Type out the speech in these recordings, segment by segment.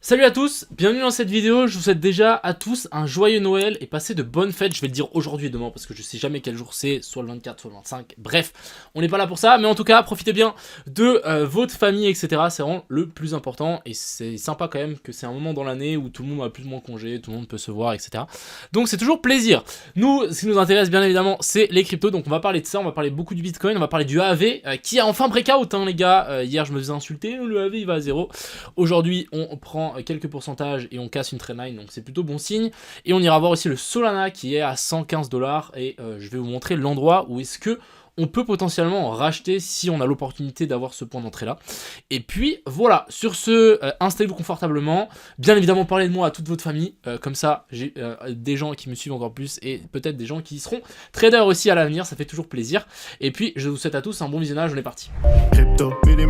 Salut à tous, bienvenue dans cette vidéo, je vous souhaite déjà à tous un joyeux Noël et passez de bonnes fêtes, je vais le dire aujourd'hui et demain parce que je sais jamais quel jour c'est, soit le 24, soit le 25, bref, on n'est pas là pour ça, mais en tout cas, profitez bien de votre famille, etc, c'est vraiment le plus important et c'est sympa quand même que c'est un moment dans l'année où tout le monde a plus ou moins congé, tout le monde peut se voir, etc. Donc c'est toujours plaisir. Nous, ce qui nous intéresse bien évidemment, c'est les cryptos, donc on va parler de ça, on va parler beaucoup du Bitcoin, on va parler du AAV, qui a enfin breakout, hein les gars, hier je me faisais insulter, le AAV il va à zéro. Aujourd'hui, on prend quelques pourcentages et on casse une trendline, donc c'est plutôt bon signe. Et on ira voir aussi le Solana qui est à 115 $ et je vais vous montrer l'endroit où est-ce que on peut potentiellement en racheter si on a l'opportunité d'avoir ce point d'entrée là. Et puis voilà, sur ce, installez-vous confortablement. Bien évidemment, parlez de moi à toute votre famille. Comme ça, j'ai des gens qui me suivent encore plus et peut-être des gens qui seront traders aussi à l'avenir. Ça fait toujours plaisir. Et puis, je vous souhaite à tous un bon visionnage. On est parti. Crypto, million.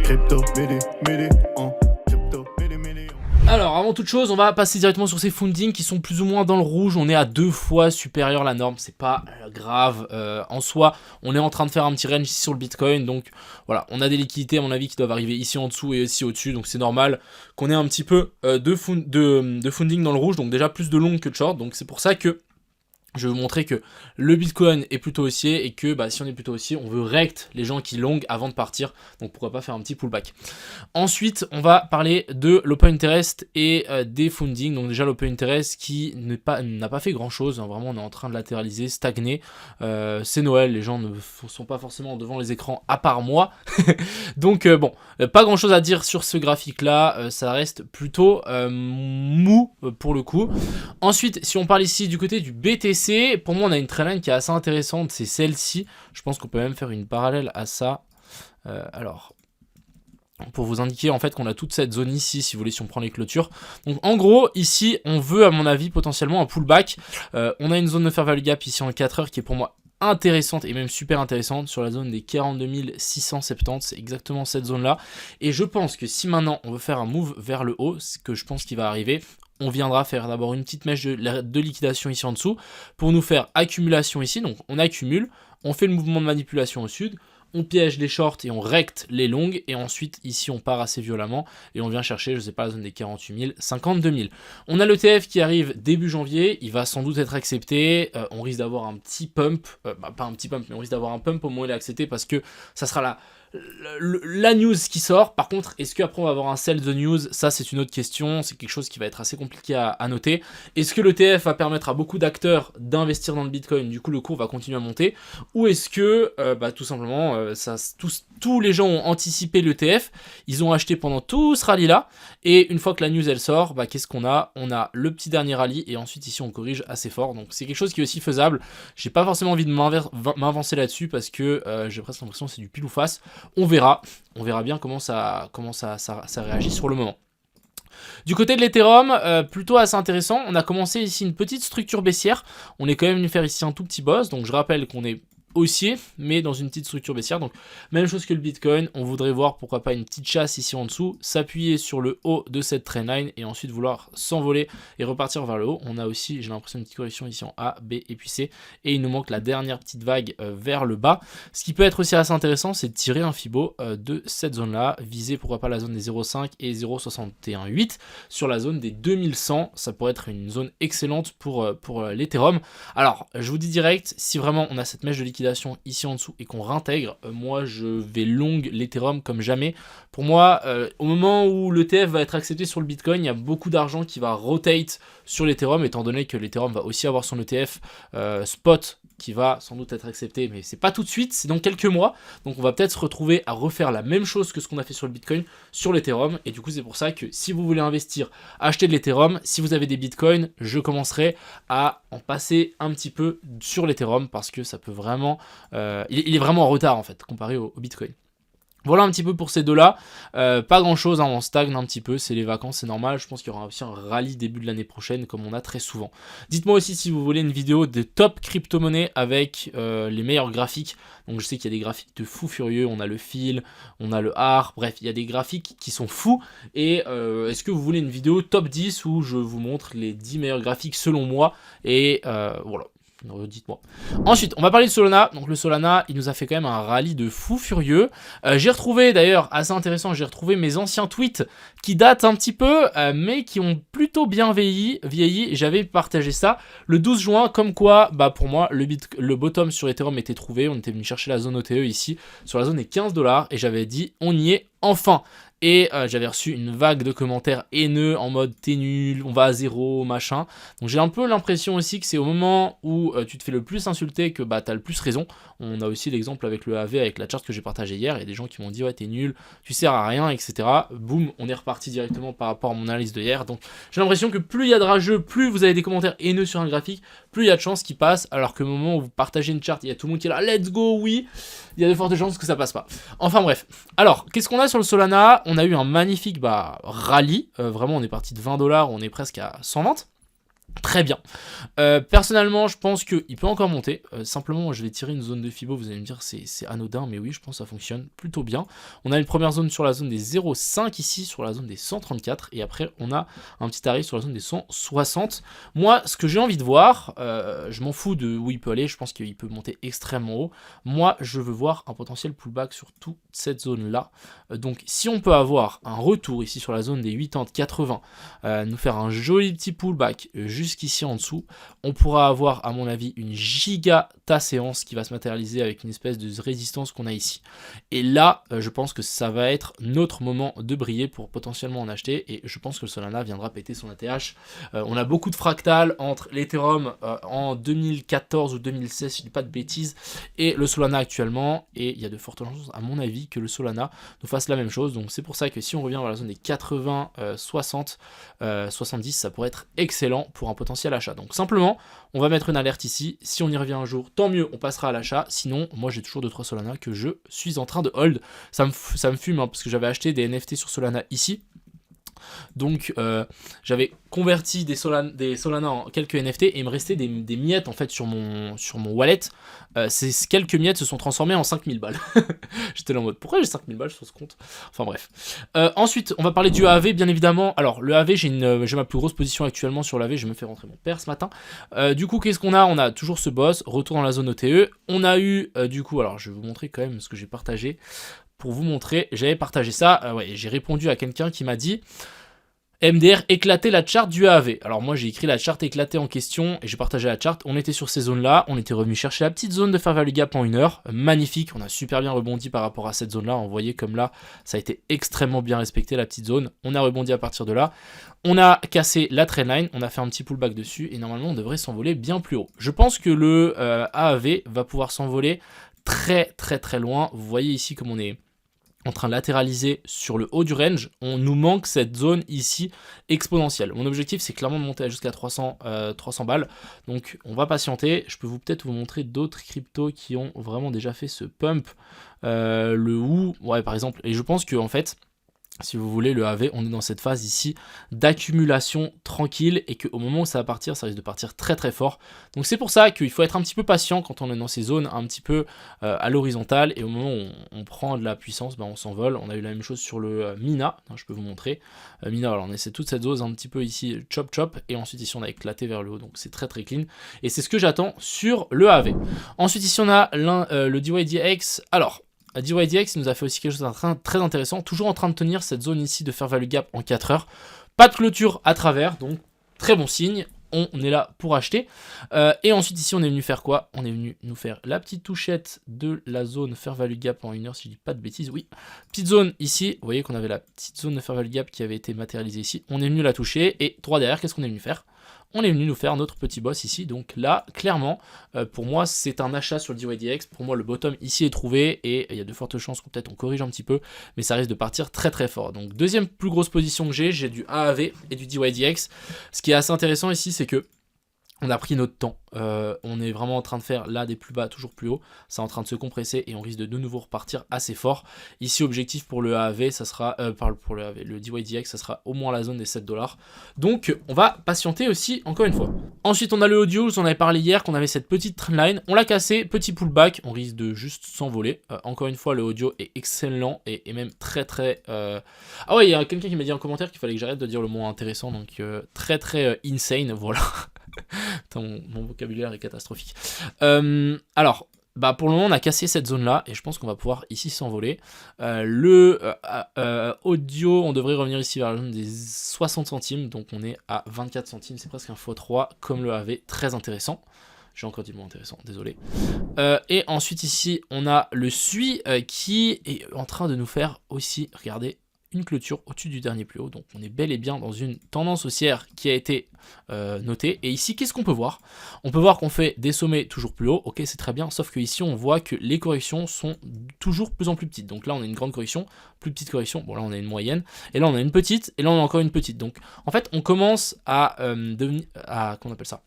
Crypto, million. Crypto, million. Alors, avant toute chose, on va passer directement sur ces fundings qui sont plus ou moins dans le rouge. On est à 2 fois supérieur à la norme, c'est pas grave. En soi, on est en train de faire un petit range ici sur le Bitcoin. Donc voilà, on a des liquidités à mon avis qui doivent arriver ici en dessous et ici au-dessus. Donc c'est normal qu'on ait un petit peu de funding dans le rouge. Donc déjà plus de long que de short. Donc c'est pour ça que je vais vous montrer que le Bitcoin est plutôt haussier et que si on est plutôt haussier, on veut rect les gens qui long avant de partir. Donc pourquoi pas faire un petit pullback. Ensuite, on va parler de l'open interest et des funding. Donc déjà l'open interest qui n'a pas fait grand chose. Hein. Vraiment, on est en train de latéraliser, stagner. C'est Noël, les gens ne sont pas forcément devant les écrans à part moi. Donc bon, pas grand chose à dire sur ce graphique là. Ça reste plutôt mou pour le coup. Ensuite, si on parle ici du côté du BTC, pour moi on a une trendline qui est assez intéressante, c'est celle-ci. Je pense qu'on peut même faire une parallèle à ça. Alors, pour vous indiquer en fait qu'on a toute cette zone ici, si vous voulez, si on prend les clôtures. Donc en gros, ici, on veut à mon avis potentiellement un pullback. On a une zone de fair value gap ici en 4 heures qui est pour moi intéressante et même super intéressante sur la zone des 42 670, c'est exactement cette zone là et je pense que si maintenant on veut faire un move vers le haut, ce que je pense qu'il va arriver, on viendra faire d'abord une petite mèche de liquidation ici en dessous pour nous faire accumulation ici, donc on accumule, on fait le mouvement de manipulation au sud, on piège les shorts et on recte les longues, et ensuite ici on part assez violemment et on vient chercher, je sais pas, la zone des 48 000, 52 000. On a l'ETF qui arrive début janvier, il va sans doute être accepté, on risque d'avoir un petit pump, pas un petit pump, mais on risque d'avoir un pump au moment où il est accepté parce que ça sera la news qui sort. Par contre, est-ce qu'après on va avoir un sell the news? Ça c'est une autre question, c'est quelque chose qui va être assez compliqué à noter. Est-ce que l'ETF va permettre à beaucoup d'acteurs d'investir dans le Bitcoin, du coup le cours va continuer à monter, ou est-ce que tout simplement tous les gens ont anticipé l'ETF, ils ont acheté pendant tout ce rallye là, et une fois que la news elle sort, qu'est-ce qu'on a? On a le petit dernier rallye et ensuite ici on corrige assez fort, donc c'est quelque chose qui est aussi faisable. J'ai pas forcément envie de m'avancer là-dessus parce que j'ai presque l'impression que c'est du pile ou face. On verra bien comment ça réagit sur le moment. Du côté de l'Ethereum, plutôt assez intéressant. On a commencé ici une petite structure baissière. On est quand même venu faire ici un tout petit boss. Donc je rappelle qu'on est haussier, mais dans une petite structure baissière. Donc même chose que le Bitcoin, on voudrait voir pourquoi pas une petite chasse ici en dessous, s'appuyer sur le haut de cette trendline et ensuite vouloir s'envoler et repartir vers le haut. On a aussi, j'ai l'impression, une petite correction ici en A, B et puis C, et il nous manque la dernière petite vague vers le bas. Ce qui peut être aussi assez intéressant, c'est de tirer un Fibo de cette zone là, viser pourquoi pas la zone des 0,5 et 0,618 sur la zone des 2100. Ça pourrait être une zone excellente pour l'Ethereum. Alors je vous dis direct, si vraiment on a cette mèche de liquidation ici en dessous et qu'on réintègre, moi je vais long l'Ethereum comme jamais. Pour moi, au moment où l'ETF va être accepté sur le Bitcoin, il y a beaucoup d'argent qui va rotate sur l'Ethereum, étant donné que l'Ethereum va aussi avoir son ETF spot qui va sans doute être accepté, mais c'est pas tout de suite, c'est dans quelques mois. Donc on va peut-être se retrouver à refaire la même chose que ce qu'on a fait sur le Bitcoin sur l'Ethereum, et du coup c'est pour ça que si vous voulez investir, achetez de l'Ethereum. Si vous avez des Bitcoins, je commencerai à en passer un petit peu sur l'Ethereum parce que ça peut vraiment, il est vraiment en retard en fait comparé au Bitcoin. Voilà un petit peu pour ces deux-là, pas grand-chose, hein, on stagne un petit peu, c'est les vacances, c'est normal. Je pense qu'il y aura aussi un rallye début de l'année prochaine, comme on a très souvent. Dites-moi aussi si vous voulez une vidéo des top crypto-monnaies avec les meilleurs graphiques. Donc je sais qu'il y a des graphiques de fous furieux, on a le fil, on a le har, bref, il y a des graphiques qui sont fous. Et est-ce que vous voulez une vidéo top 10 où je vous montre les 10 meilleurs graphiques selon moi? Et voilà. Dites-moi. Ensuite, on va parler de Solana. Donc le Solana, il nous a fait quand même un rallye de fou furieux. J'ai retrouvé d'ailleurs, assez intéressant, j'ai retrouvé mes anciens tweets qui datent un petit peu, mais qui ont plutôt bien vieilli. J'avais partagé ça le 12 juin, comme quoi, bah pour moi, le bottom sur Ethereum était trouvé. On était venu chercher la zone OTE ici, sur la zone des 15 $, et j'avais dit, on y est enfin. Et j'avais reçu une vague de commentaires haineux en mode t'es nul, on va à zéro, machin. Donc j'ai un peu l'impression aussi que c'est au moment où tu te fais le plus insulter que bah t'as le plus raison. On a aussi l'exemple avec le AV, avec la charte que j'ai partagée hier. Il y a des gens qui m'ont dit ouais t'es nul, tu sers à rien, etc. Boum, on est reparti directement par rapport à mon analyse de hier. Donc j'ai l'impression que plus il y a de rageux, plus vous avez des commentaires haineux sur un graphique, plus il y a de chances qu'il passe. Alors que au moment où vous partagez une charte, il y a tout le monde qui est là, let's go, oui, il y a de fortes chances que ça passe pas. Enfin bref. Alors, qu'est-ce qu'on a sur le Solana? On a eu un magnifique rallye. Vraiment, on est parti de 20 $, on est presque à 120. Très bien. Personnellement, je pense qu'il peut encore monter. Simplement, moi, je vais tirer une zone de Fibo. Vous allez me dire c'est anodin, mais oui, je pense que ça fonctionne plutôt bien. On a une première zone sur la zone des 0,5 ici, sur la zone des 134. Et après, on a un petit tarif sur la zone des 160. Moi, ce que j'ai envie de voir, je m'en fous de où il peut aller. Je pense qu'il peut monter extrêmement haut. Moi, je veux voir un potentiel pullback sur toute cette zone-là. Donc, si on peut avoir un retour ici sur la zone des 80-80, nous faire un joli petit pullback jusqu'ici en dessous, on pourra avoir à mon avis une giga séance qui va se matérialiser avec une espèce de résistance qu'on a ici. Et là, je pense que ça va être notre moment de briller pour potentiellement en acheter, et je pense que le Solana viendra péter son ATH. On a beaucoup de fractales entre l'Ethereum en 2014 ou 2016, si je dis pas de bêtises, et le Solana actuellement, et il y a de fortes chances à mon avis que le Solana nous fasse la même chose. Donc c'est pour ça que si on revient vers la zone des 80, 60, 70, ça pourrait être excellent pour un potentiel achat. Donc simplement, on va mettre une alerte ici. Si on y revient un jour, tant mieux, on passera à l'achat. Sinon, moi j'ai toujours 2-3 Solana que je suis en train de hold. Ça me fume hein, parce que j'avais acheté des NFT sur Solana ici. Donc j'avais converti des Solana en quelques NFT et il me restait des miettes en fait sur mon wallet. Ces quelques miettes se sont transformées en 5000 balles. J'étais là en mode pourquoi j'ai 5000 balles sur ce compte. Enfin bref. Ensuite on va parler du AAV bien évidemment. Alors le AAV j'ai ma plus grosse position actuellement sur l'AAV. Je me fais rentrer mon père ce matin. Du coup qu'est-ce qu'on a? On a toujours ce boss, retour dans la zone OTE. On a eu du coup, alors je vais vous montrer quand même ce que j'ai partagé. Pour vous montrer, j'avais partagé ça, ouais, j'ai répondu à quelqu'un qui m'a dit MDR éclater la charte du AAV. Alors moi j'ai écrit la charte éclatée en question et j'ai partagé la charte. On était sur ces zones là, on était revenu chercher la petite zone de fair value gap en 1 heure. Magnifique, on a super bien rebondi par rapport à cette zone là. On voyait comme là ça a été extrêmement bien respecté la petite zone. On a rebondi à partir de là. On a cassé la trendline, on a fait un petit pullback dessus et normalement on devrait s'envoler bien plus haut. Je pense que le AAV va pouvoir s'envoler très loin. Vous voyez ici comme on est en train de latéraliser sur le haut du range, on nous manque cette zone ici exponentielle. Mon objectif c'est clairement de monter jusqu'à 300 balles, donc on va patienter. Je peux peut-être vous montrer d'autres cryptos qui ont vraiment déjà fait ce pump, le WU, ouais par exemple, et je pense que en fait, si vous voulez, le AV, on est dans cette phase ici d'accumulation tranquille et qu'au moment où ça va partir, ça risque de partir très fort. Donc c'est pour ça qu'il faut être un petit peu patient quand on est dans ces zones un petit peu à l'horizontale et au moment où on prend de la puissance, on s'envole. On a eu la même chose sur le Mina, je peux vous montrer. Mina, alors on essaie toute cette zone un petit peu ici, chop et ensuite ici on a éclaté vers le haut, donc c'est très clean. Et c'est ce que j'attends sur le AV. Ensuite ici on a le DYDX. Alors, DYDX nous a fait aussi quelque chose de très intéressant, toujours en train de tenir cette zone ici de fair value gap en 4 heures. Pas de clôture à travers, donc très bon signe. On est là pour acheter. Et ensuite ici on est venu faire quoi? On est venu nous faire la petite touchette de la zone fair value gap en 1 heure si je dis pas de bêtises. Oui, petite zone ici. Vous voyez qu'on avait la petite zone de fair value gap qui avait été matérialisée ici. On est venu la toucher et droit derrière, qu'est-ce qu'on est venu faire? On est venu nous faire notre petit boss ici, donc là, clairement, pour moi, c'est un achat sur le DYDX. Pour moi, le bottom ici est trouvé et il y a de fortes chances qu'on peut-être on corrige un petit peu, mais ça risque de partir très fort. Donc, deuxième plus grosse position que j'ai du AAV et du DYDX. Ce qui est assez intéressant ici, c'est que on a pris notre temps, on est vraiment en train de faire là des plus bas, toujours plus haut, c'est en train de se compresser et on risque de nouveau repartir assez fort. Ici objectif pour le AAV, ça sera, pour le AAV, le DYDX, ça sera au moins la zone des 7 $. Donc on va patienter aussi encore une fois. Ensuite on a le audio, on avait parlé hier qu'on avait cette petite trendline, on l'a cassé, petit pullback, on risque de juste s'envoler. Encore une fois le audio est excellent et même très... Ah ouais, il y a quelqu'un qui m'a dit en commentaire qu'il fallait que j'arrête de dire le mot intéressant, donc très insane, voilà. Putain, mon vocabulaire est catastrophique. Alors, bah pour le moment, on a cassé cette zone-là, et je pense qu'on va pouvoir ici s'envoler. Audio, on devrait revenir ici vers la zone des 60 centimes, donc on est à 24 centimes, c'est presque un x3, comme le AV, très intéressant. J'ai encore dit le mot intéressant, désolé. Et ensuite ici, on a le SUI qui est en train de nous faire aussi, regardez, une clôture au-dessus du dernier plus haut. Donc on est bel et bien dans une tendance haussière qui a été notée. Et ici, qu'est-ce qu'on peut voir? On peut voir qu'on fait des sommets toujours plus hauts. Ok, c'est très bien, sauf que ici, on voit que les corrections sont toujours de plus en plus petites. Donc là, on a une grande correction, plus petite correction. Bon, là, on a une moyenne. Et là, on a une petite. Et là, on a encore une petite. Donc en fait, on commence à devenir... comment on appelle ça?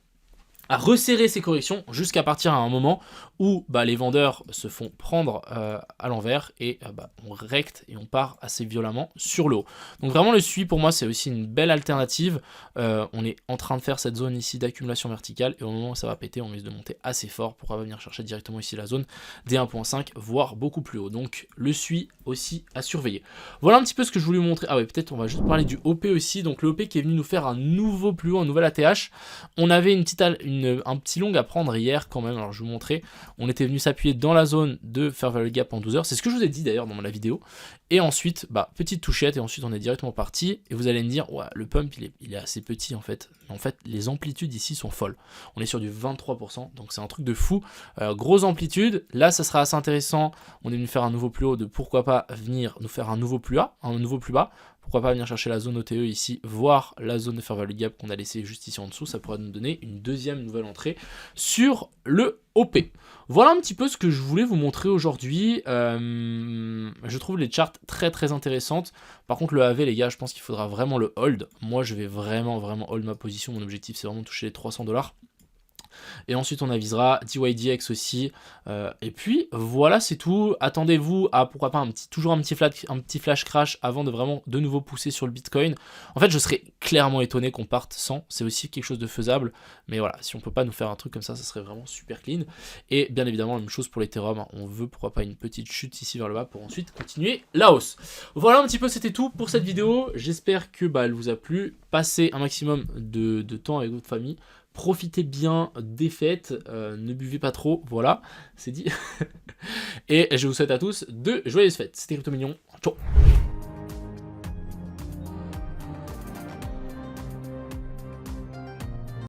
À resserrer ces corrections jusqu'à partir à un moment où bah, les vendeurs se font prendre à l'envers et bah, on recte et on part assez violemment sur le haut. Donc vraiment le SUI pour moi c'est aussi une belle alternative. On est en train de faire cette zone ici d'accumulation verticale et au moment où ça va péter on risque de monter assez fort pour venir chercher directement ici la zone des 1.5 voire beaucoup plus haut. Donc le SUI aussi à surveiller. Voilà un petit peu ce que je voulais vous montrer. Ah ouais, peut-être on va juste parler du OP aussi. Donc le OP qui est venu nous faire un nouveau plus haut, un nouvel ATH. On avait un petit long à prendre hier quand même. Alors je vais vous montrer. On était venu s'appuyer dans la zone de Fair Value Gap en 12 heures. C'est ce que je vous ai dit d'ailleurs dans la vidéo. Et ensuite, bah, petite touchette et ensuite on est directement parti. Et vous allez me dire, ouais, le pump il est assez petit en fait. Mais en fait, les amplitudes ici sont folles. On est sur du 23%, donc c'est un truc de fou. Grosse amplitude. Là, ça sera assez intéressant. On est venu faire un nouveau plus haut de pourquoi pas venir nous faire un nouveau plus bas, Pourquoi pas venir chercher la zone OTE ici, voire la zone de Fair Value Gap qu'on a laissé juste ici en dessous. Ça pourrait nous donner une deuxième nouvelle entrée sur le OP. Voilà un petit peu ce que je voulais vous montrer aujourd'hui. Je trouve les charts très très intéressantes. Par contre le AV les gars, je pense qu'il faudra vraiment le hold. Moi je vais vraiment hold ma position. Mon objectif c'est vraiment de toucher les 300 $. Et ensuite on avisera DYDX aussi. Et puis voilà c'est tout. Attendez-vous à pourquoi pas toujours un petit flash crash avant de vraiment de nouveau pousser sur le Bitcoin. En fait je serais clairement étonné qu'on parte sans. C'est aussi quelque chose de faisable. Mais voilà, si on peut pas nous faire un truc comme ça serait vraiment super clean. Et bien évidemment la même chose pour l'Ethereum. On veut pourquoi pas une petite chute ici vers le bas pour ensuite continuer la hausse. Voilà un petit peu c'était tout pour cette vidéo. J'espère que elle vous a plu. Passez un maximum de temps avec votre famille. Profitez bien des fêtes, ne buvez pas trop, voilà, c'est dit. Et je vous souhaite à tous de joyeuses fêtes. C'était Crypto Mignon, ciao.